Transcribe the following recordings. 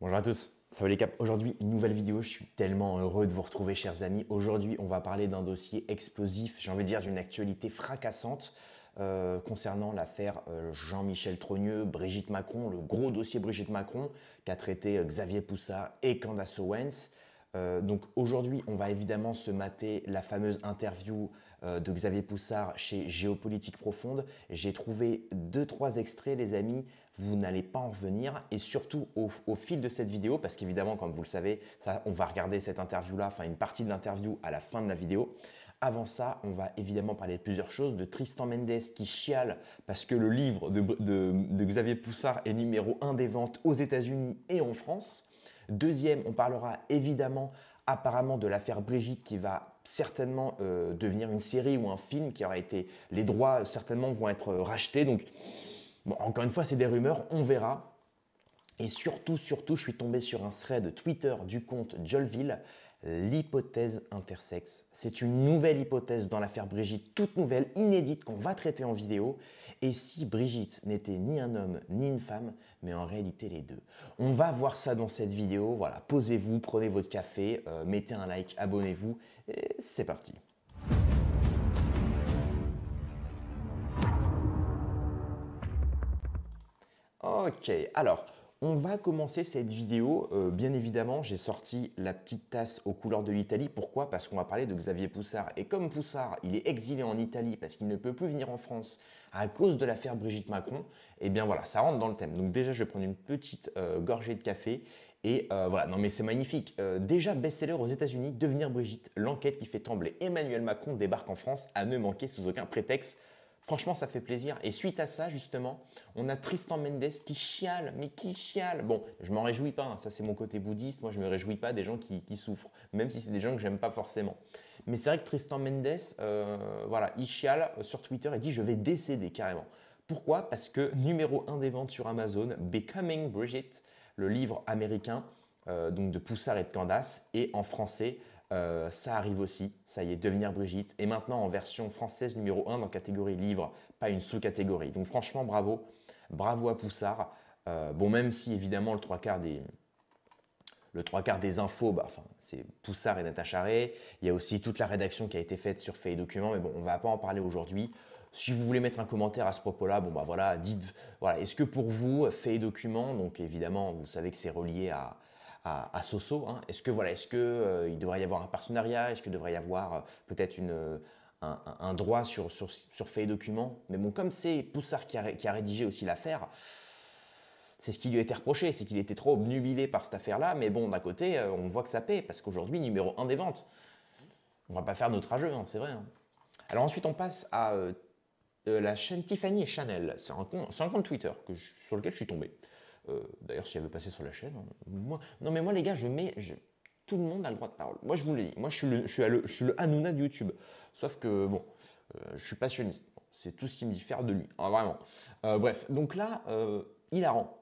Bonjour à tous, ça va les caps. Aujourd'hui, une nouvelle vidéo. Je suis tellement heureux de vous retrouver, chers amis. Aujourd'hui, on va parler d'un dossier explosif, j'ai envie de dire d'une actualité fracassante concernant l'affaire Jean-Michel Trogneux, Brigitte Macron, le gros dossier Brigitte Macron qu'a traité Xavier Poussard et Candace Owens. Donc aujourd'hui, on va évidemment se mater la fameuse interview de Xavier Poussard chez Géopolitique Profonde. J'ai trouvé 2-3 extraits, les amis, vous n'allez pas en revenir. Et surtout au fil de cette vidéo, parce qu'évidemment, comme vous le savez, ça, on va regarder cette interview-là, enfin une partie de l'interview à la fin de la vidéo. Avant ça, on va évidemment parler de plusieurs choses, de Tristan Mendes qui chiale parce que le livre de Xavier Poussard est numéro 1 des ventes aux États-Unis et en France. Deuxième, on parlera évidemment apparemment de l'affaire Brigitte qui va certainement devenir une série ou un film qui aura été… Les droits certainement vont être rachetés. Donc, bon, encore une fois, c'est des rumeurs, on verra. Et surtout, je suis tombé sur un thread Twitter du compte Jolville, l'hypothèse intersexe. C'est une nouvelle hypothèse dans l'affaire Brigitte, toute nouvelle, inédite, qu'on va traiter en vidéo. Et si Brigitte n'était ni un homme ni une femme, mais en réalité les deux. On va voir ça dans cette vidéo. Voilà, posez-vous, prenez votre café, mettez un like, abonnez-vous, et c'est parti. Ok, alors, on va commencer cette vidéo. Bien évidemment, j'ai sorti la petite tasse aux couleurs de l'Italie. Pourquoi? Parce qu'on va parler de Xavier Poussard. Et comme Poussard, il est exilé en Italie parce qu'il ne peut plus venir en France à cause de l'affaire Brigitte Macron, et bien voilà, ça rentre dans le thème. Donc déjà, je vais prendre une petite gorgée de café. Et voilà, non mais c'est magnifique. Déjà best-seller aux États-Unis, Devenir Brigitte, l'enquête qui fait trembler Emmanuel Macron débarque en France à ne manquer sous aucun prétexte. Franchement, ça fait plaisir. Et suite à ça, justement, on a Tristan Mendes qui chiale, mais qui chiale. Bon, je m'en réjouis pas, hein. Ça c'est mon côté bouddhiste. Moi, je me réjouis pas des gens qui souffrent, même si c'est des gens que j'aime pas forcément. Mais c'est vrai que Tristan Mendes, voilà, il chiale sur Twitter et dit je vais décéder carrément. Pourquoi? Parce que numéro 1 des ventes sur Amazon, Becoming Bridget, le livre américain donc de Poussard et de Candace, et en français, ça arrive aussi, ça y est, Devenir Brigitte, et maintenant en version française numéro 1 dans catégorie livre, pas une sous-catégorie. Donc franchement, bravo, bravo à Poussard. Bon, même si évidemment le trois quarts des infos, bah, enfin, c'est Poussard et Natacha Ray. Il y a aussi toute la rédaction qui a été faite sur Faits et Documents, mais bon, on ne va pas en parler aujourd'hui. Si vous voulez mettre un commentaire à ce propos-là, bon bah voilà, dites, voilà, est-ce que pour vous, Faits et Documents, donc évidemment, vous savez que c'est relié à Soso, hein, est-ce que voilà, est-ce que il devrait y avoir un partenariat, est-ce qu'il devrait y avoir peut-être un droit sur Faits et Documents? Mais bon, comme c'est Poussard qui a rédigé aussi l'affaire, c'est ce qui lui a été reproché, c'est qu'il était trop obnubilé par cette affaire-là, mais bon, d'un côté, on voit que ça paie, parce qu'aujourd'hui, numéro 1 des ventes. On va pas faire notre rageux, hein, c'est vrai. Hein. Alors ensuite, on passe à la chaîne Tiffany et Chanel. C'est un compte Twitter sur lequel je suis tombé. D'ailleurs, si elle veut passer sur la chaîne, hein, non mais moi les gars, tout le monde a le droit de parole. Moi je vous le dis, moi je suis le Hanouna de YouTube. Sauf que bon, je suis passionniste. Bon, c'est tout ce qui me dit faire de lui, hein, vraiment. Bref, donc là, hilarant.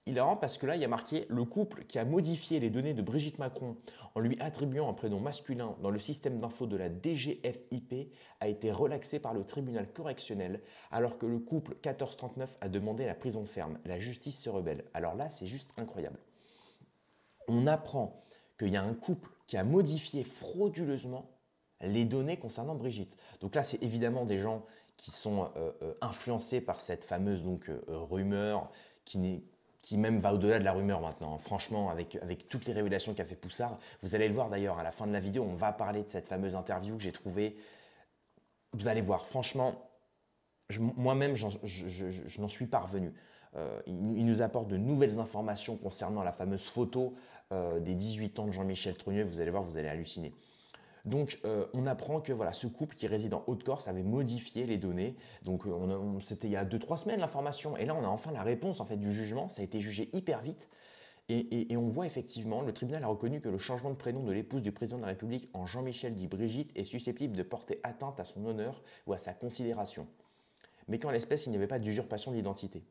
Hilarant parce que là, il y a marqué le couple qui a modifié les données de Brigitte Macron en lui attribuant un prénom masculin dans le système d'info de la DGFiP a été relaxé par le tribunal correctionnel alors que le couple 1439 a demandé la prison ferme. La justice se rebelle. Alors là, c'est juste incroyable. On apprend qu'il y a un couple qui a modifié frauduleusement les données concernant Brigitte. Donc là, c'est évidemment des gens qui sont influencés par cette fameuse rumeur qui même va au-delà de la rumeur maintenant. Franchement, avec toutes les révélations qu'a fait Poussard, vous allez le voir d'ailleurs à la fin de la vidéo, on va parler de cette fameuse interview que j'ai trouvée. Vous allez voir, franchement, moi-même, je n'en suis pas revenu. Il nous apporte de nouvelles informations concernant la fameuse photo des 18 ans de Jean-Michel Trogneux. Vous allez voir, vous allez halluciner. Donc, on apprend que voilà, ce couple qui réside en Haute-Corse avait modifié les données. Donc, c'était il y a 2-3 semaines l'information. Et là, on a enfin la réponse en fait, du jugement. Ça a été jugé hyper vite. Et on voit effectivement, le tribunal a reconnu que le changement de prénom de l'épouse du président de la République en Jean-Michel dit Brigitte est susceptible de porter atteinte à son honneur ou à sa considération. Mais qu'en l'espèce, il n'y avait pas d'usurpation d'identité.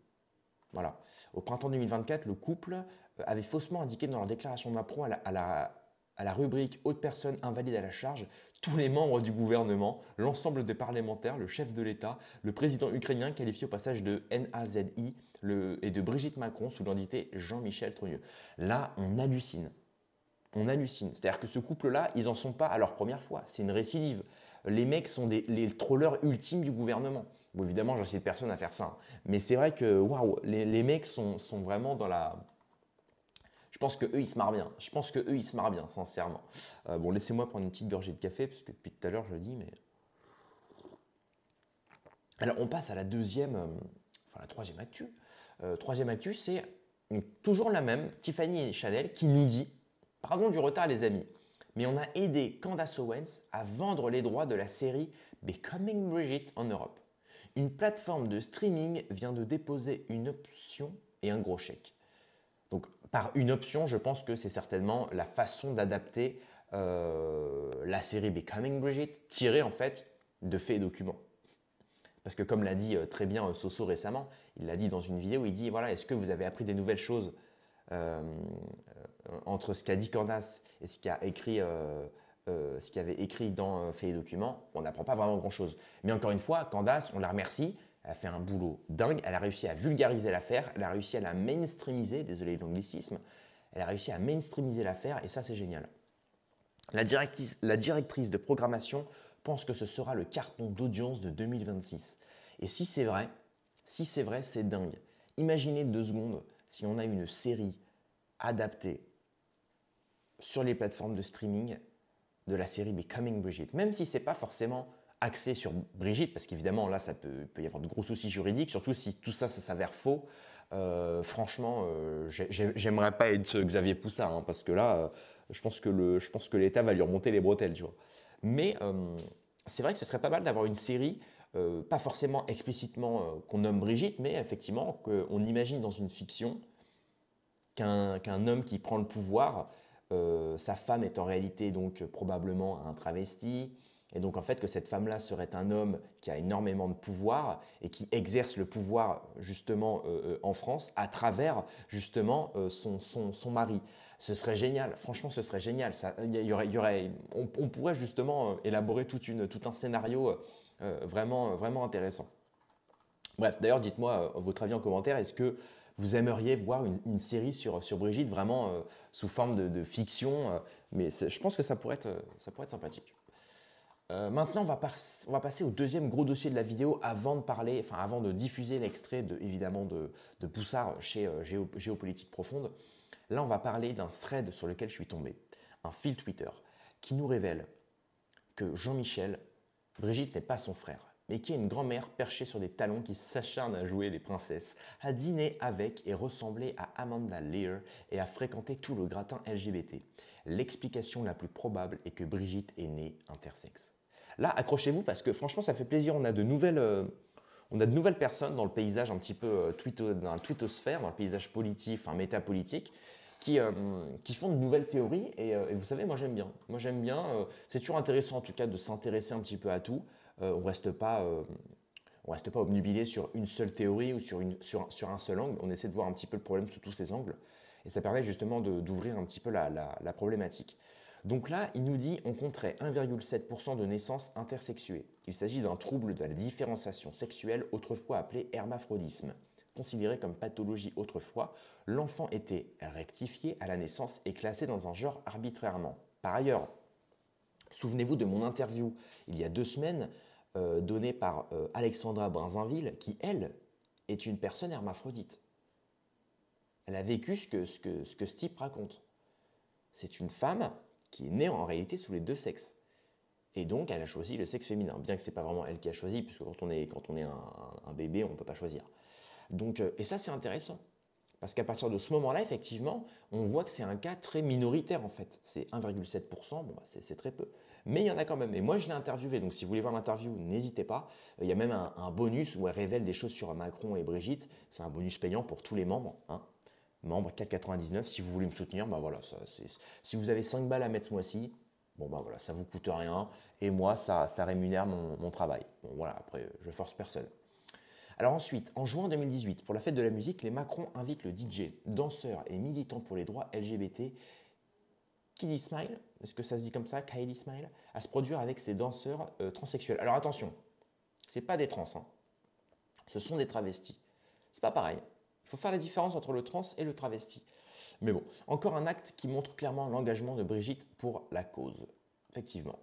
Voilà. Au printemps 2024, le couple avait faussement indiqué dans leur déclaration d'impôt à la à la rubrique haute personne invalide à la charge tous les membres du gouvernement, l'ensemble des parlementaires, le chef de l'État, le président ukrainien qualifié au passage de NAZI et de Brigitte Macron sous l'identité Jean-Michel Trogneux. Là, on hallucine. On hallucine. C'est-à-dire que ce couple-là, ils n'en sont pas à leur première fois. C'est une récidive. Les mecs sont les trollers ultimes du gouvernement. Bon, évidemment, j'incite personne à faire ça, hein. Mais c'est vrai que, waouh, les mecs sont vraiment dans la... Je pense qu'eux, ils se marrent bien. Je pense qu'eux, ils se marrent bien, sincèrement. Bon, laissez-moi prendre une petite gorgée de café, parce que depuis tout à l'heure, je le dis, mais... Alors, on passe à la troisième actu. Troisième actu, c'est toujours la même, Tiffany Chanel, qui nous dit, pardon du retard les amis, mais on a aidé Candace Owens à vendre les droits de la série Becoming Bridget en Europe. Une plateforme de streaming vient de déposer une option et un gros chèque. Donc, par une option, je pense que c'est certainement la façon d'adapter la série Becoming Bridget, tirée en fait de faits et documents. Parce que comme l'a dit très bien Soso récemment, il l'a dit dans une vidéo, il dit voilà, est-ce que vous avez appris des nouvelles choses entre ce qu'a dit Candace et ce qu'il avait écrit dans Faits et Documents? On n'apprend pas vraiment grand-chose. Mais encore une fois, Candace, on la remercie, elle a fait un boulot dingue, elle a réussi à vulgariser l'affaire, elle a réussi à la mainstreamiser, désolé l'anglicisme, elle a réussi à mainstreamiser l'affaire et ça c'est génial. La directrice de programmation pense que ce sera le carton d'audience de 2026. Et si c'est vrai, c'est dingue. Imaginez 2 secondes si on a une série adaptée sur les plateformes de streaming de la série Becoming Bridget. Même si ce n'est pas forcément axé sur Brigitte, parce qu'évidemment là, ça peut y avoir de gros soucis juridiques, surtout si tout ça, ça s'avère faux. Franchement, j'aimerais pas être Xavier Poussard, hein, parce que là, je pense que l'État va lui remonter les bretelles, tu vois. Mais c'est vrai que ce serait pas mal d'avoir une série, pas forcément explicitement qu'on nomme Brigitte, mais effectivement qu'on imagine dans une fiction qu'un homme qui prend le pouvoir, sa femme est en réalité donc probablement un travesti, et donc en fait que cette femme-là serait un homme qui a énormément de pouvoir et qui exerce le pouvoir justement en France à travers justement son mari. Ce serait génial, franchement ce serait génial. On pourrait justement élaborer tout un scénario vraiment intéressant. Bref, d'ailleurs dites-moi votre avis en commentaire, est-ce que vous aimeriez voir une série sur Brigitte vraiment sous forme de fiction, mais je pense que ça pourrait être sympathique. Maintenant, on va passer au deuxième gros dossier de la vidéo avant de diffuser l'extrait évidemment de Poussard chez Géopolitique Profonde. Là, on va parler d'un thread sur lequel je suis tombé, un fil Twitter, qui nous révèle que Jean-Michel, Brigitte n'est pas son frère, mais qui est une grand-mère perchée sur des talons qui s'acharne à jouer les princesses, à dîner avec et ressembler à Amanda Lear et à fréquenter tout le gratin LGBT. L'explication la plus probable est que Brigitte est née intersexe. Là, accrochez-vous parce que franchement, ça fait plaisir. On a de nouvelles personnes dans le paysage un petit peu dans la twittosphère, dans le paysage politique, enfin métapolitique, qui font de nouvelles théories. Et vous savez, moi j'aime bien. C'est toujours intéressant en tout cas de s'intéresser un petit peu à tout. On ne reste pas obnubilé sur une seule théorie ou sur un seul angle. On essaie de voir un petit peu le problème sous tous ces angles. Et ça permet justement d'ouvrir un petit peu la problématique. Donc là, il nous dit on compterait 1,7% de naissances intersexuées. Il s'agit d'un trouble de la différenciation sexuelle, autrefois appelé hermaphrodisme. Considéré comme pathologie autrefois, l'enfant était rectifié à la naissance et classé dans un genre arbitrairement. Par ailleurs, souvenez-vous de mon interview il y a 2 semaines donnée par Alexandra Brinzinville, qui, elle, est une personne hermaphrodite. Elle a vécu ce que ce type raconte. C'est une femme qui est née en réalité sous les 2 sexes. Et donc, elle a choisi le sexe féminin, bien que ce n'est pas vraiment elle qui a choisi, puisque quand on est un bébé, on ne peut pas choisir. Donc, et ça, c'est intéressant. Parce qu'à partir de ce moment-là, effectivement, on voit que c'est un cas très minoritaire, en fait. C'est 1,7%, bon, c'est très peu. Mais il y en a quand même. Et moi, je l'ai interviewé, donc si vous voulez voir l'interview, n'hésitez pas. Il y a même un bonus où elle révèle des choses sur Macron et Brigitte. C'est un bonus payant pour tous les membres, hein. Membre 4,99. Si vous voulez me soutenir, bah voilà, si vous avez 5 balles à mettre ce mois-ci, bon bah voilà, ça vous coûte rien. Et moi, ça rémunère mon travail. Bon voilà, après, je force personne. Alors ensuite, en juin 2018, pour la fête de la musique, les Macron invitent le DJ, danseur et militant pour les droits LGBT Kylie Smile, est-ce que ça se dit comme ça, Kylie Smile, à se produire avec ses danseurs transsexuels. Alors attention, ce n'est pas des trans, hein. Ce sont des travestis. C'est pas pareil. Il faut faire la différence entre le trans et le travesti. Mais bon, encore un acte qui montre clairement l'engagement de Brigitte pour la cause.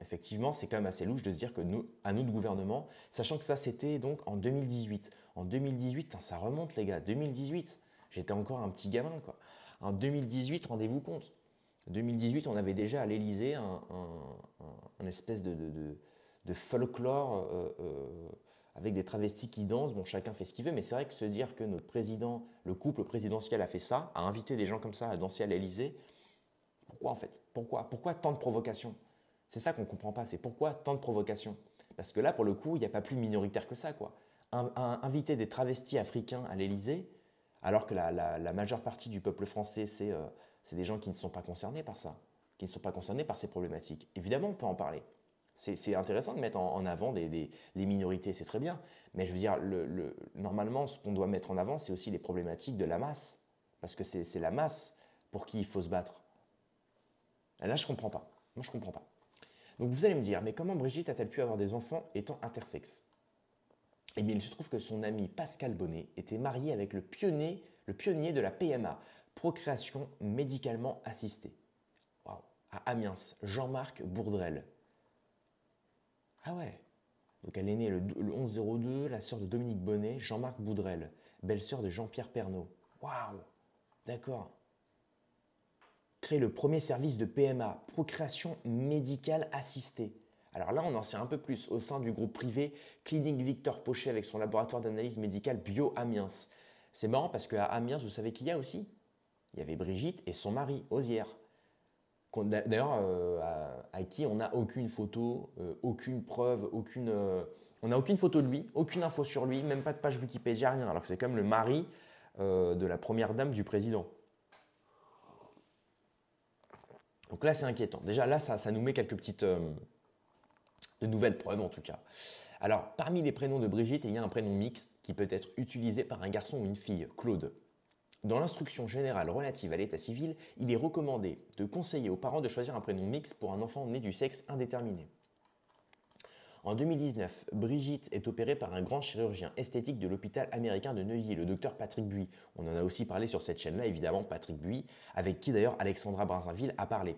Effectivement, c'est quand même assez louche de se dire que nous, à nous de gouvernement, sachant que ça c'était donc en 2018. En 2018, ça remonte les gars, 2018. J'étais encore un petit gamin quoi. En 2018, rendez-vous compte. 2018, on avait déjà à l'Élysée un espèce de folklore avec des travestis qui dansent. Bon, chacun fait ce qu'il veut, mais c'est vrai que se dire que notre président, le couple présidentiel a fait ça, a invité des gens comme ça à danser à l'Élysée, pourquoi en fait? Pourquoi tant de provocations? C'est ça qu'on ne comprend pas, c'est pourquoi tant de provocations? Parce que là, pour le coup, il n'y a pas plus minoritaire que ça, quoi. Inviter des travestis africains à l'Élysée, alors que la majeure partie du peuple français, c'est des gens qui ne sont pas concernés par ça, qui ne sont pas concernés par ces problématiques. Évidemment, on peut en parler. C'est intéressant de mettre en avant les minorités, c'est très bien. Mais je veux dire, normalement, ce qu'on doit mettre en avant, c'est aussi les problématiques de la masse. Parce que c'est la masse pour qui il faut se battre. Et là, je ne comprends pas. Moi, je ne comprends pas. Donc vous allez me dire, mais comment Brigitte a-t-elle pu avoir des enfants étant intersexes? Eh bien, il se trouve que son ami Pascal Bonnet était marié avec le pionnier de la PMA, procréation médicalement assistée. Waouh. À Amiens, Jean-Marc Bourdrel. Ah ouais. Donc elle est née le 11-02, la sœur de Dominique Bonnet, Jean-Marc Bourdrel, belle-sœur de Jean-Pierre Pernaut. Waouh. D'accord. Créer le premier service de PMA, procréation médicale assistée. Alors là, on en sait un peu plus au sein du groupe privé Clinique Victor Pochet avec son laboratoire d'analyse médicale Bio-Amiens. C'est marrant parce qu'à Amiens, vous savez qui il y a aussi? Il y avait Brigitte et son mari, Osière. D'ailleurs, à qui on n'a aucune photo, aucune preuve, on n'a aucune photo de lui, aucune info sur lui, même pas de page Wikipédia, rien. Alors que c'est quand même le mari de la première dame du président. Donc là, c'est inquiétant. Déjà, là, ça nous met quelques petites de nouvelles preuves, en tout cas. Alors, parmi les prénoms de Brigitte, il y a un prénom mixte qui peut être utilisé par un garçon ou une fille, Claude. Dans l'instruction générale relative à l'état civil, il est recommandé de conseiller aux parents de choisir un prénom mixte pour un enfant né du sexe indéterminé. En 2019, Brigitte est opérée par un grand chirurgien esthétique de l'hôpital américain de Neuilly, le docteur Patrick Buy. On en a aussi parlé sur cette chaîne-là, évidemment, Patrick Buy, avec qui d'ailleurs Alexandra Brazinville a parlé.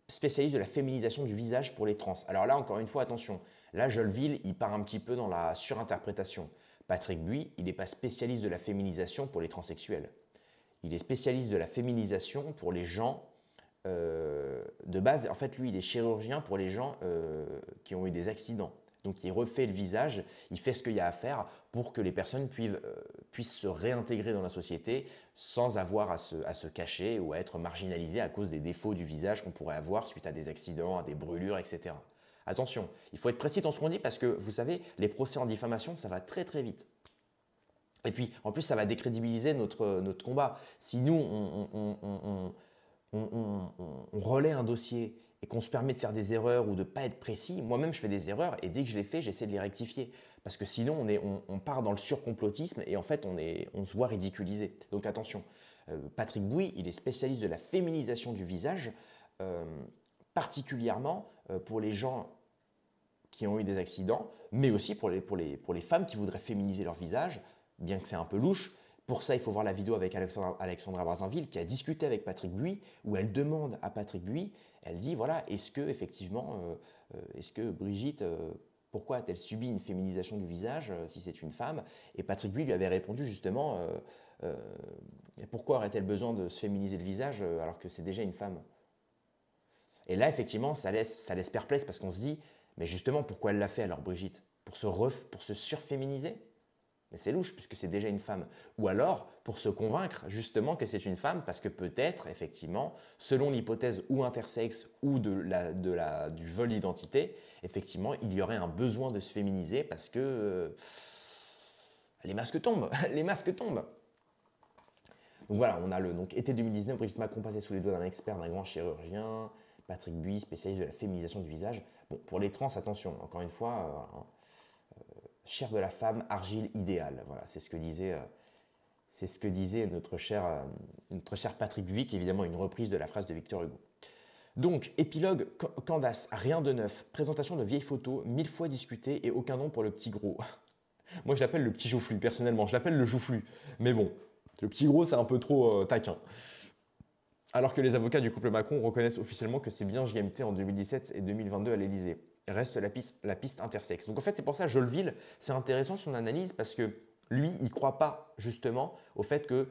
Spécialiste de la féminisation du visage pour les trans. Alors là, encore une fois, attention, là, Jolville, il part un petit peu dans la surinterprétation. Patrick Buy, il n'est pas spécialiste de la féminisation pour les transsexuels. Il est spécialiste de la féminisation pour les gens de base. En fait, lui, il est chirurgien pour les gens qui ont eu des accidents. Donc, il refait le visage, il fait ce qu'il y a à faire pour que les personnes puissent se réintégrer dans la société sans avoir à se cacher ou à être marginalisées à cause des défauts du visage qu'on pourrait avoir suite à des accidents, à des brûlures, etc. Attention, il faut être précis dans ce qu'on dit parce que, vous savez, les procès en diffamation, ça va très très vite. Et puis, en plus, ça va décrédibiliser notre combat. Si nous, on relaie un dossier et qu'on se permet de faire des erreurs ou de ne pas être précis, moi-même je fais des erreurs et dès que je les fais, j'essaie de les rectifier. Parce que sinon, on part dans le surcomplotisme et en fait, on se voit ridiculisé. Donc attention, Patrick Buy, il est spécialiste de la féminisation du visage, particulièrement pour les gens qui ont eu des accidents, mais aussi pour les femmes qui voudraient féminiser leur visage, bien que c'est un peu louche. Pour ça, il faut voir la vidéo avec Alexandra Brazinville qui a discuté avec Patrick Buy, où elle demande à Patrick Buy, elle dit, voilà, est-ce que Brigitte, pourquoi a-t-elle subi une féminisation du visage si c'est une femme? Et Patrick Buy lui avait répondu justement, pourquoi aurait-elle besoin de se féminiser le visage alors que c'est déjà une femme? Et là, effectivement, ça laisse perplexe parce qu'on se dit, mais justement, pourquoi elle l'a fait alors Brigitte? Pour se surféminiser? Mais c'est louche puisque c'est déjà une femme. Ou alors pour se convaincre justement que c'est une femme parce que peut-être, effectivement, selon l'hypothèse ou intersexe ou du vol d'identité, effectivement, il y aurait un besoin de se féminiser parce que les masques tombent. Les masques tombent. Donc voilà, on a donc été 2019, Brigitte Macron passait sous les doigts d'un expert, d'un grand chirurgien, Patrick Buy, spécialiste de la féminisation du visage. Bon, pour les trans, attention, encore une fois, chair de la femme, argile idéale. Voilà, c'est ce que disait C'est ce que disait notre cher Patrick Buick, évidemment une reprise de la phrase de Victor Hugo. Donc, épilogue Candace, rien de neuf. Présentation de vieilles photos, 1000 fois discutées et aucun nom pour le petit gros. Moi, je l'appelle le petit joufflu, personnellement. Je l'appelle le joufflu. Mais bon, le petit gros, c'est un peu trop taquin. Alors que les avocats du couple Macron reconnaissent officiellement que c'est bien JMT en 2017 et 2022 à l'Elysée. Reste la piste intersexe. Donc en fait, c'est pour ça, Jolville, c'est intéressant son analyse parce que lui, il ne croit pas justement au fait que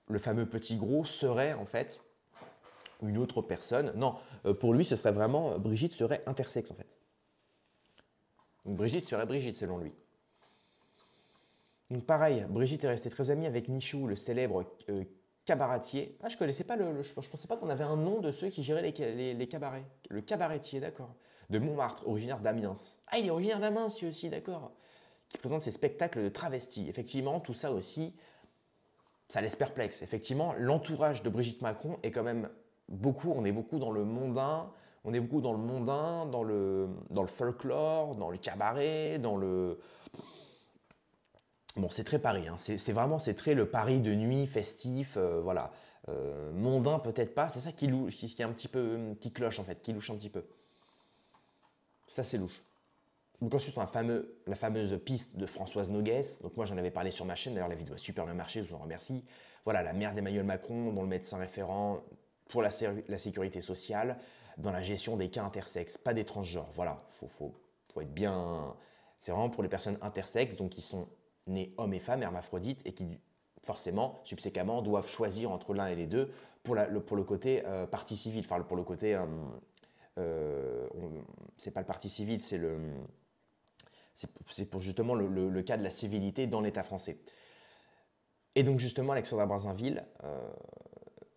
le fameux petit gros serait en fait une autre personne. Non, pour lui, ce serait vraiment, Brigitte serait intersexe en fait. Donc Brigitte serait Brigitte selon lui. Donc pareil, Brigitte est restée très amie avec Michou, le célèbre cabaretier. Ah, je connaissais pas je pensais pas qu'on avait un nom de ceux qui géraient les cabarets. Le cabaretier, d'accord. De Montmartre, originaire d'Amiens. Ah, il est originaire d'Amiens, lui aussi, d'accord. Qui présente ses spectacles de travestis. Effectivement, tout ça aussi, ça laisse perplexe. Effectivement, l'entourage de Brigitte Macron est quand même on est beaucoup dans le mondain, on est beaucoup dans le mondain, dans le folklore, dans le cabaret, dans le... Bon, c'est très Paris, hein. C'est très le Paris de nuit, festif, voilà. Mondain peut-être pas, c'est ça qui est un petit peu, qui cloche en fait, qui louche un petit peu. C'est assez louche. Donc ensuite, on a la fameuse piste de Françoise Noguès. Donc moi, j'en avais parlé sur ma chaîne. D'ailleurs, la vidéo a super bien marché, je vous en remercie. Voilà, la mère d'Emmanuel Macron, dont le médecin référent pour la sécurité sociale, dans la gestion des cas intersexes, pas des transgenres. Voilà, faut être bien... C'est vraiment pour les personnes intersexes, donc qui sont nées hommes et femmes, hermaphrodites, et qui forcément, subséquemment, doivent choisir entre l'un et les deux pour le côté partie civile, enfin pour le côté... c'est pas le parti civil, c'est pour justement le cas de la civilité dans l'État français. Et donc justement, Alexandra Brazinville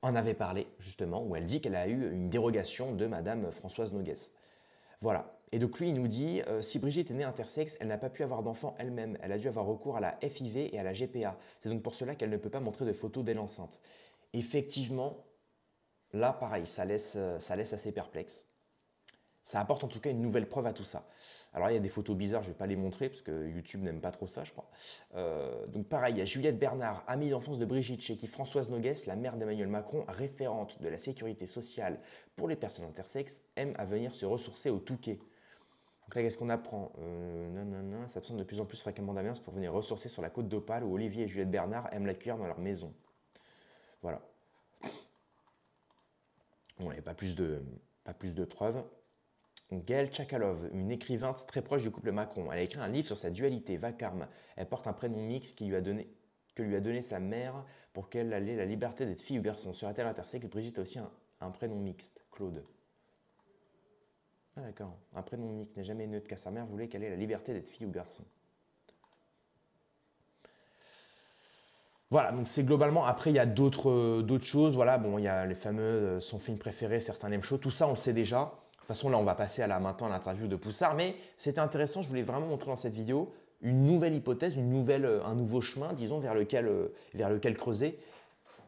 en avait parlé justement, où elle dit qu'elle a eu une dérogation de Madame Françoise Noguès. Voilà. Et donc lui, il nous dit, si Brigitte est née intersexe, elle n'a pas pu avoir d'enfant elle-même. Elle a dû avoir recours à la FIV et à la GPA. C'est donc pour cela qu'elle ne peut pas montrer de photos d'elle enceinte. Effectivement, là, pareil, ça laisse assez perplexe. Ça apporte en tout cas une nouvelle preuve à tout ça. Alors il y a des photos bizarres, je ne vais pas les montrer parce que YouTube n'aime pas trop ça, je crois. Donc pareil, il y a Juliette Bernard, amie d'enfance de Brigitte, chez qui Françoise Noguès, la mère d'Emmanuel Macron, référente de la sécurité sociale pour les personnes intersexes, aime à venir se ressourcer au Touquet. Donc là, qu'est-ce qu'on apprend s'absente de plus en plus fréquemment d'Amiens pour venir ressourcer sur la côte d'Opale où Olivier et Juliette Bernard aiment l'accueillir dans leur maison. Voilà. Bon, il n'y a pas plus de preuves. Gaëlle Tchakalov, une écrivain très proche du couple Macron. Elle a écrit un livre sur sa dualité, vacarme. Elle porte un prénom mixte que lui a donné sa mère pour qu'elle ait la liberté d'être fille ou garçon. Serait-elle intersexe? Brigitte a aussi un prénom mixte, Claude. Ah d'accord, un prénom mixte n'est jamais neutre car sa mère voulait qu'elle ait la liberté d'être fille ou garçon. Voilà, donc c'est globalement, après il y a d'autres choses, voilà, bon, il y a les fameux, son film préféré, certains aiment chaud, tout ça on le sait déjà. De toute façon, là, on va passer maintenant à l'interview de Poussard, mais c'était intéressant, je voulais vraiment montrer dans cette vidéo une nouvelle hypothèse, un nouveau chemin, disons, vers lequel creuser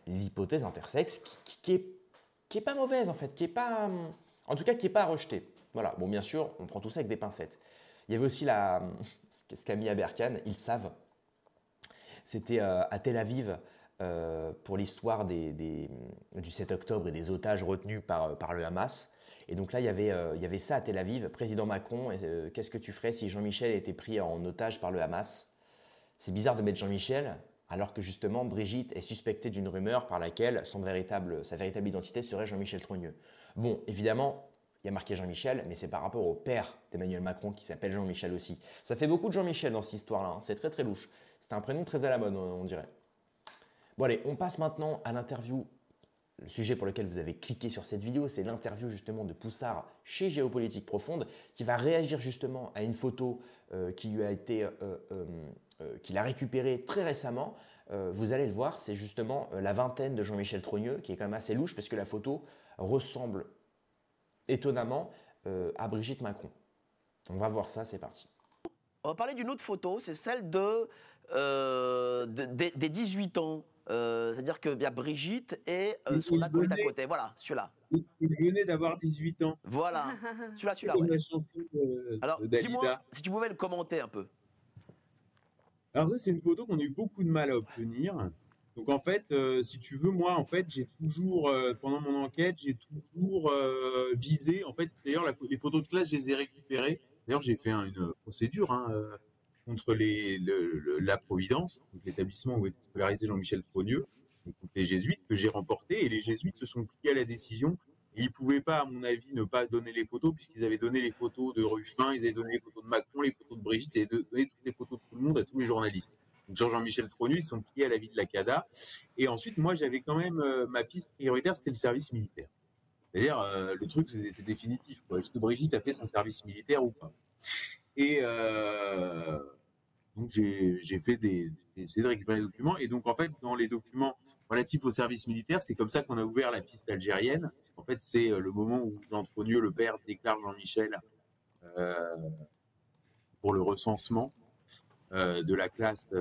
l'hypothèse intersexe qui est pas mauvaise, en fait, en tout cas, qui n'est pas à rejeter. Voilà, bon, bien sûr, on prend tout ça avec des pincettes. Il y avait aussi ce qu'a mis Aberkan, ils savent. C'était à Tel Aviv, pour l'histoire du 7 octobre et des otages retenus par le Hamas. Et donc là, il y avait ça à Tel Aviv. Président Macron, qu'est-ce que tu ferais si Jean-Michel était pris en otage par le Hamas? C'est bizarre de mettre Jean-Michel, alors que justement, Brigitte est suspectée d'une rumeur par laquelle sa véritable identité serait Jean-Michel Trogneux. Bon, évidemment, il y a marqué Jean-Michel, mais c'est par rapport au père d'Emmanuel Macron qui s'appelle Jean-Michel aussi. Ça fait beaucoup de Jean-Michel dans cette histoire-là, hein. C'est très très louche. C'est un prénom très à la mode, on dirait. Bon allez, on passe maintenant à l'interview. Le sujet pour lequel vous avez cliqué sur cette vidéo, c'est l'interview justement de Poussard chez Géopolitique Profonde, qui va réagir justement à une photo qu'il a récupérée très récemment. Vous allez le voir, c'est justement la vingtaine de Jean-Michel Trogneux, qui est quand même assez louche, parce que la photo ressemble étonnamment à Brigitte Macron. On va voir ça, c'est parti. On va parler d'une autre photo, c'est celle des 18 ans. C'est-à-dire qu'il y a Brigitte et son acolyte à côté. Voilà, celui-là. Il venait d'avoir 18 ans. Voilà, celui-là, Comme ouais. la chanson Alors, dis-moi d'Alida. si tu pouvais le commenter un peu. Alors ça, c'est une photo qu'on a eu beaucoup de mal à obtenir. Donc en fait, si tu veux, moi, en fait, j'ai toujours, pendant mon enquête, j'ai toujours visé. En fait, d'ailleurs, les photos de classe, je les ai récupérées. D'ailleurs, j'ai fait une procédure hein, contre la Providence, donc l'établissement où était scolarisé Jean-Michel Trogneux, donc contre les jésuites, que j'ai remporté. Et les jésuites se sont pliés à la décision. Et ils ne pouvaient pas, à mon avis, ne pas donner les photos, puisqu'ils avaient donné les photos de Ruffin, ils avaient donné les photos de Macron, les photos de Brigitte, ils avaient donné toutes les photos de tout le monde à tous les journalistes. Donc sur Jean-Michel Trogneux, ils sont pliés à l'avis de la CADA. Et ensuite, moi, j'avais quand même ma piste prioritaire, c'était le service militaire. C'est-à-dire, le truc, c'est définitif. Est-ce que Brigitte a fait son service militaire ou pas? Et donc, j'ai essayé de récupérer les documents. Et donc, en fait, dans les documents relatifs au service militaire, c'est comme ça qu'on a ouvert la piste algérienne. En fait, c'est le moment où Jean Trogneux, le père, déclare Jean-Michel pour le recensement de la classe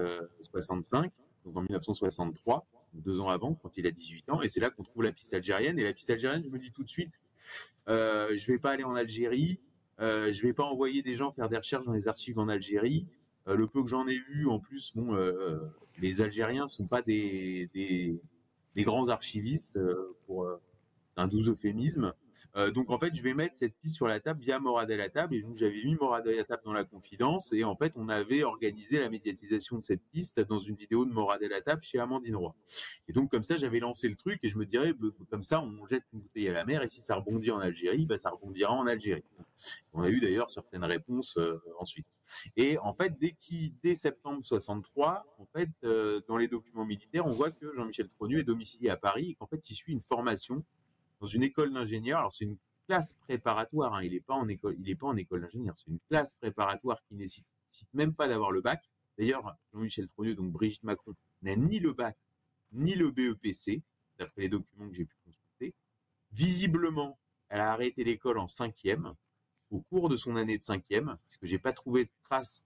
65, donc en 1963, 2 ans avant, quand il a 18 ans. Et c'est là qu'on trouve la piste algérienne. Et la piste algérienne, je me dis tout de suite, je ne vais pas aller en Algérie, je ne vais pas envoyer des gens faire des recherches dans les archives en Algérie. Le peu que j'en ai vu, en plus, bon, les Algériens ne sont pas des grands archivistes, c'est un doux euphémisme. Donc en fait, je vais mettre cette piste sur la table via Morad El Hattab. Et donc j'avais mis Morad El Hattab dans la confidence. Et en fait, on avait organisé la médiatisation de cette piste dans une vidéo de Morad El Hattab chez Amandine Roy. Et donc comme ça, j'avais lancé le truc et je me dirais, comme ça, on jette une bouteille à la mer. Et si ça rebondit en Algérie, bah, ça rebondira en Algérie. On a eu d'ailleurs certaines réponses ensuite. Et en fait, dès septembre 63, en fait, dans les documents militaires, on voit que Jean-Michel Trogneux est domicilié à Paris et qu'en fait, il suit une formation dans une école d'ingénieur. Alors c'est une classe préparatoire, hein, il n'est pas en école d'ingénieur, c'est une classe préparatoire qui nécessite même pas d'avoir le bac. D'ailleurs, Jean-Michel Trogneux, donc Brigitte Macron, n'a ni le bac ni le BEPC, d'après les documents que j'ai pu consulter. Visiblement, elle a arrêté l'école en 5e, au cours de son année de 5e, puisque j'ai pas trouvé de traces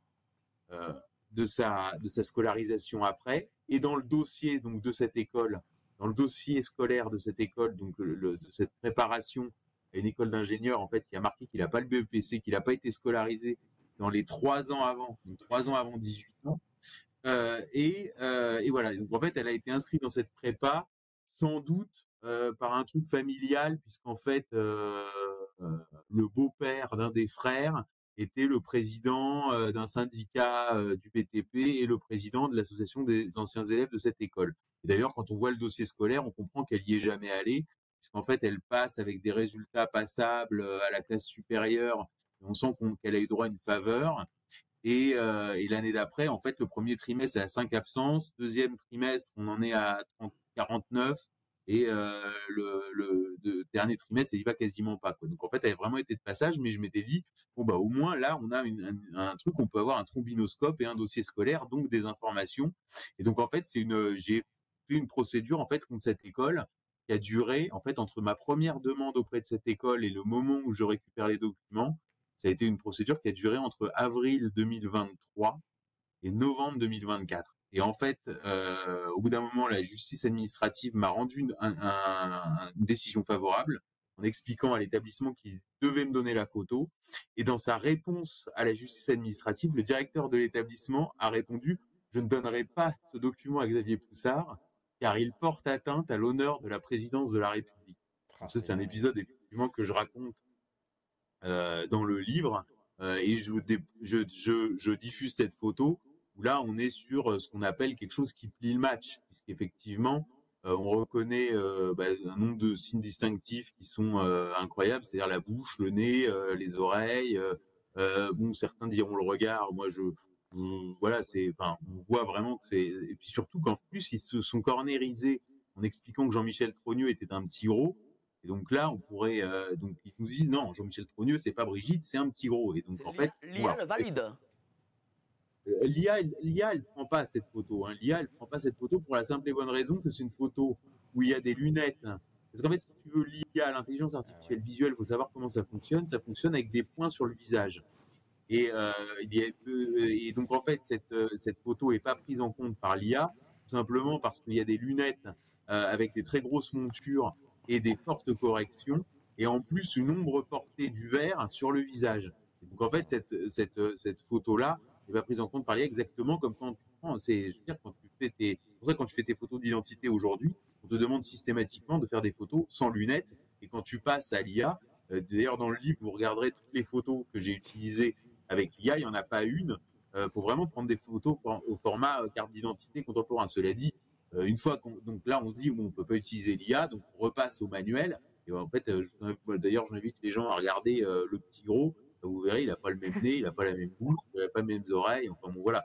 de sa scolarisation après. Et dans le dossier donc de cette école, dans le dossier scolaire de cette école, donc de cette préparation à une école d'ingénieur, en fait, il y a marqué qu'il n'a pas le BEPC, qu'il n'a pas été scolarisé dans les 3 ans avant, donc 3 ans avant 18 ans. Et voilà. Donc en fait, elle a été inscrite dans cette prépa, sans doute par un truc familial, puisqu'en fait, le beau-père d'un des frères était le président d'un syndicat du BTP et le président de l'association des anciens élèves de cette école. Et d'ailleurs, quand on voit le dossier scolaire, on comprend qu'elle n'y est jamais allée, puisqu'en fait, elle passe avec des résultats passables à la classe supérieure. On sent qu'elle a eu droit à une faveur. Et l'année d'après, en fait, le premier trimestre, elle a 5 absences. Deuxième trimestre, on en est à 49. Et le dernier trimestre, elle y va quasiment pas, quoi. Donc en fait, elle a vraiment été de passage, mais je m'étais dit, bon bah au moins là, on a un truc, on peut avoir un trombinoscope et un dossier scolaire, donc des informations. Et donc en fait, j'ai fait une procédure en fait contre cette école qui a duré en fait entre ma première demande auprès de cette école et le moment où je récupère les documents. Ça a été une procédure qui a duré entre avril 2023 et novembre 2024. Et en fait, au bout d'un moment, la justice administrative m'a rendu une décision favorable en expliquant à l'établissement qu'il devait me donner la photo. Et dans sa réponse à la justice administrative, le directeur de l'établissement a répondu « Je ne donnerai pas ce document à Xavier Poussard car il porte atteinte à l'honneur de la présidence de la République. » Ça, c'est un épisode effectivement que je raconte dans le livre et je diffuse cette photo où là on est sur ce qu'on appelle quelque chose qui plie le match, puisqu'effectivement on reconnaît un nombre de signes distinctifs qui sont incroyables, c'est-à-dire la bouche, le nez, les oreilles, bon certains diront le regard, moi voilà, on voit vraiment que c'est, et puis surtout qu'en plus ils se sont cornérisés en expliquant que Jean-Michel Trogneux était un petit gros. Et donc là, on pourrait, donc ils nous disent non, Jean-Michel Trogneux, c'est pas Brigitte, c'est un petit gros. Et donc en fait, l'IA le valide. L'IA, elle prend pas cette photo. Hein. L'IA, elle prend pas cette photo pour la simple et bonne raison que c'est une photo où il y a des lunettes. Parce qu'en fait, si tu veux l'IA, l'intelligence artificielle visuelle, il faut savoir comment ça fonctionne. Ça fonctionne avec des points sur le visage. Et donc en fait, cette photo est pas prise en compte par l'IA, tout simplement parce qu'il y a des lunettes avec des très grosses montures et des fortes corrections, et en plus une ombre portée du verre sur le visage. Et donc en fait, cette photo-là n'est pas prise en compte par l'IA, exactement comme quand prend, je veux dire, c'est pour ça que quand tu fais tes photos d'identité aujourd'hui, on te demande systématiquement de faire des photos sans lunettes. Et quand tu passes à l'IA, d'ailleurs dans le livre, vous regarderez toutes les photos que j'ai utilisées avec l'IA, il n'y en a pas une. Faut vraiment prendre des photos au format carte d'identité contemporain. Cela dit, une fois donc là, on se dit, bon, on peut pas utiliser l'IA, donc on repasse au manuel. Et en fait, d'ailleurs, j'invite les gens à regarder le petit gros. Vous verrez, il n'a pas le même nez, il n'a pas la même bouche, il n'a pas les mêmes oreilles. Enfin bon, voilà.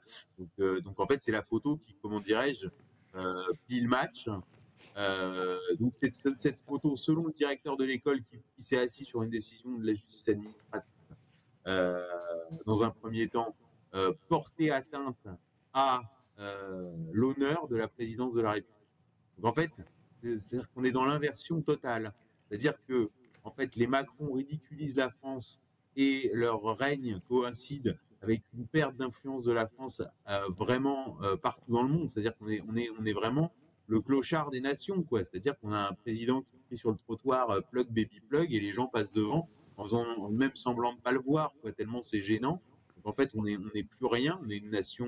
Donc en fait, c'est la photo qui, comment dirais-je, plie le match. Donc cette photo, selon le directeur de l'école qui s'est assis sur une décision de la justice administrative, euh, dans un premier temps, porter atteinte à l'honneur de la présidence de la République. Donc en fait, c'est-à-dire qu'on est dans l'inversion totale. C'est-à-dire que en fait, les Macron ridiculisent la France et leur règne coïncide avec une perte d'influence de la France vraiment partout dans le monde. C'est-à-dire qu'on est vraiment le clochard des nations, quoi. C'est-à-dire qu'on a un président qui crie sur le trottoir plug baby plug et les gens passent devant en faisant même semblant de pas le voir, quoi, tellement c'est gênant. Donc en fait, on est plus rien. On est une nation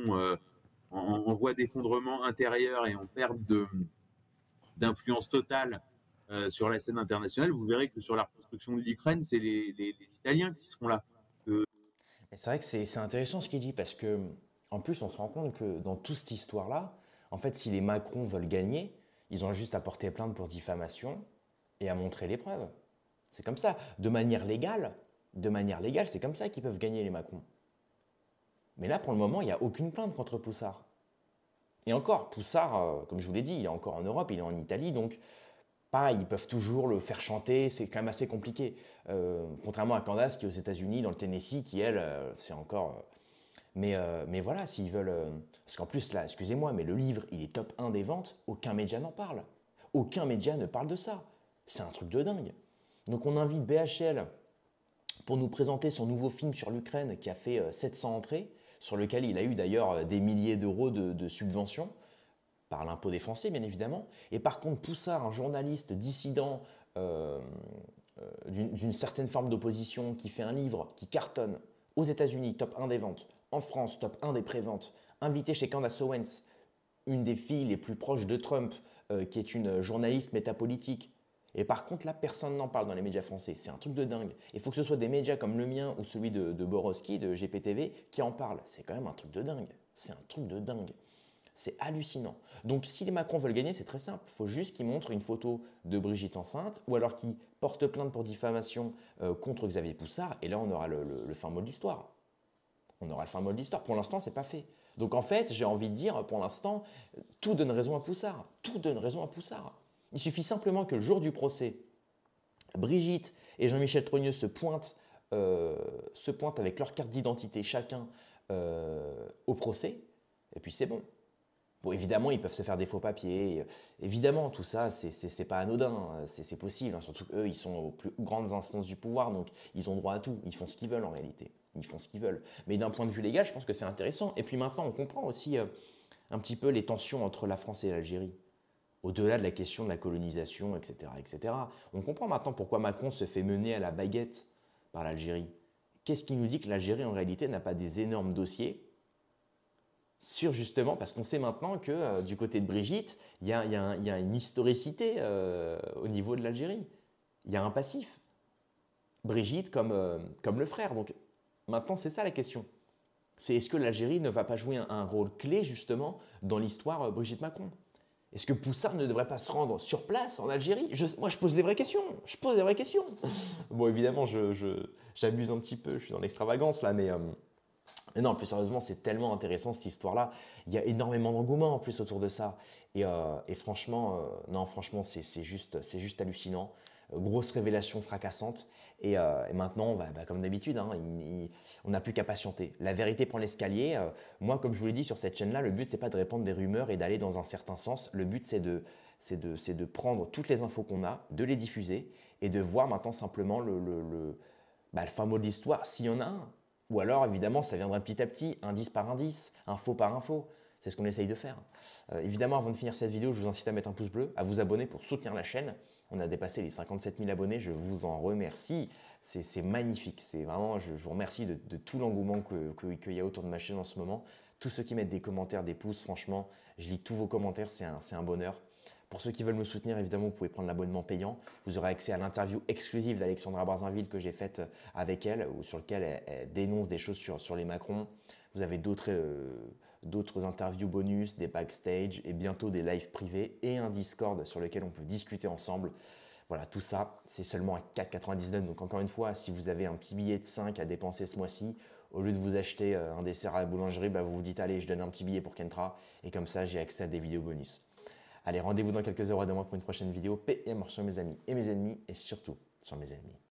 en voie d'effondrement intérieur et en perte d'influence totale sur la scène internationale. Vous verrez que sur la reconstruction de l'Ukraine, c'est les Italiens qui seront là. Mais c'est vrai que c'est intéressant ce qu'il dit parce que, en plus, on se rend compte que dans toute cette histoire-là, en fait, si les Macron veulent gagner, ils ont juste à porter plainte pour diffamation et à montrer les preuves. C'est comme ça. De manière légale, c'est comme ça qu'ils peuvent gagner les Macron. Mais là, pour le moment, il n'y a aucune plainte contre Poussard. Et encore, Poussard, comme je vous l'ai dit, il est encore en Europe, il est en Italie, donc pareil, ils peuvent toujours le faire chanter, c'est quand même assez compliqué. Contrairement à Candace qui est aux États-Unis, dans le Tennessee, qui elle, c'est encore. Mais voilà, s'ils veulent. Parce qu'en plus, là, excusez-moi, mais le livre, il est top 1 des ventes, aucun média n'en parle. Aucun média ne parle de ça. C'est un truc de dingue. Donc on invite BHL pour nous présenter son nouveau film sur l'Ukraine qui a fait 700 entrées, sur lequel il a eu d'ailleurs des milliers d'euros de subventions par l'impôt des Français, bien évidemment. Et par contre, Poussard, un journaliste dissident d'une certaine forme d'opposition, qui fait un livre qui cartonne aux États-Unis, top 1 des ventes, en France, top 1 des préventes, invité chez Candace Owens, une des filles les plus proches de Trump, qui est une journaliste métapolitique. Et par contre, là, personne n'en parle dans les médias français. C'est un truc de dingue. Il faut que ce soit des médias comme le mien ou celui de Borowski, de GPTV, qui en parlent. C'est quand même un truc de dingue. C'est un truc de dingue. C'est hallucinant. Donc si les Macron veulent gagner, c'est très simple. Il faut juste qu'ils montrent une photo de Brigitte enceinte ou alors qu'ils portent plainte pour diffamation contre Xavier Poussard. Et là, on aura le fin mot de l'histoire. On aura le fin mot de l'histoire. Pour l'instant, c'est pas fait. Donc en fait, j'ai envie de dire, pour l'instant, tout donne raison à Poussard. Tout donne raison à Poussard. Il suffit simplement que le jour du procès, Brigitte et Jean-Michel Trogneux se pointent avec leur carte d'identité chacun au procès, et puis c'est bon. Bon, évidemment, ils peuvent se faire des faux papiers. Évidemment, tout ça, c'est pas anodin. C'est possible. Hein. Surtout qu'eux, ils sont aux plus grandes instances du pouvoir, donc ils ont droit à tout. Ils font ce qu'ils veulent en réalité. Ils font ce qu'ils veulent. Mais d'un point de vue légal, je pense que c'est intéressant. Et puis maintenant, on comprend aussi un petit peu les tensions entre la France et l'Algérie. Au-delà de la question de la colonisation, etc., etc. On comprend maintenant pourquoi Macron se fait mener à la baguette par l'Algérie. Qu'est-ce qui nous dit que l'Algérie, en réalité, n'a pas des énormes dossiers sur justement, parce qu'on sait maintenant que du côté de Brigitte, il y a une historicité au niveau de l'Algérie. Il y a un passif. Brigitte comme le frère. Donc maintenant, c'est ça la question. C'est est-ce que l'Algérie ne va pas jouer un rôle clé justement dans l'histoire Brigitte Macron? Est-ce que Poussard ne devrait pas se rendre sur place en Algérie? Moi, je pose les vraies questions. Je pose les vraies questions. Bon, évidemment, j'abuse un petit peu. Je suis dans l'extravagance là, mais non, plus sérieusement, c'est tellement intéressant cette histoire-là. Il y a énormément d'engouement en plus autour de ça. Et franchement, non, franchement, c'est juste hallucinant. Grosse révélation fracassante. Et maintenant, comme d'habitude, hein, on n'a plus qu'à patienter. La vérité prend l'escalier. Moi, comme je vous l'ai dit sur cette chaîne-là, le but, c'est pas de répandre des rumeurs et d'aller dans un certain sens. Le but, c'est de prendre toutes les infos qu'on a, de les diffuser et de voir maintenant simplement le fin mot de l'histoire, s'il y en a un. Ou alors, évidemment, ça viendra petit à petit, indice par indice, info par info. C'est ce qu'on essaye de faire. Évidemment, avant de finir cette vidéo, je vous incite à mettre un pouce bleu, à vous abonner pour soutenir la chaîne. On a dépassé les 57 000 abonnés, je vous en remercie. C'est magnifique. C'est vraiment, je vous remercie de tout l'engouement qu'il y a autour de ma chaîne en ce moment. tous ceux qui mettent des commentaires, des pouces, franchement, je lis tous vos commentaires, c'est un bonheur. Pour ceux qui veulent me soutenir, évidemment, vous pouvez prendre l'abonnement payant. Vous aurez accès à l'interview exclusive d'Alexandra Barzunville que j'ai faite avec elle, sur lequel elle dénonce des choses sur les Macron. Vous avez d'autres interviews bonus, des backstage et bientôt des lives privés et un Discord sur lequel on peut discuter ensemble. Voilà, tout ça, c'est seulement à 4,99 €. Donc encore une fois, si vous avez un petit billet de 5 à dépenser ce mois-ci, au lieu de vous acheter un dessert à la boulangerie, bah, vous vous dites allez, je donne un petit billet pour Kentra et comme ça, j'ai accès à des vidéos bonus. Allez, rendez-vous dans quelques heures à demain pour une prochaine vidéo. Paix et amour sur mes amis et mes ennemis et surtout sur mes ennemis.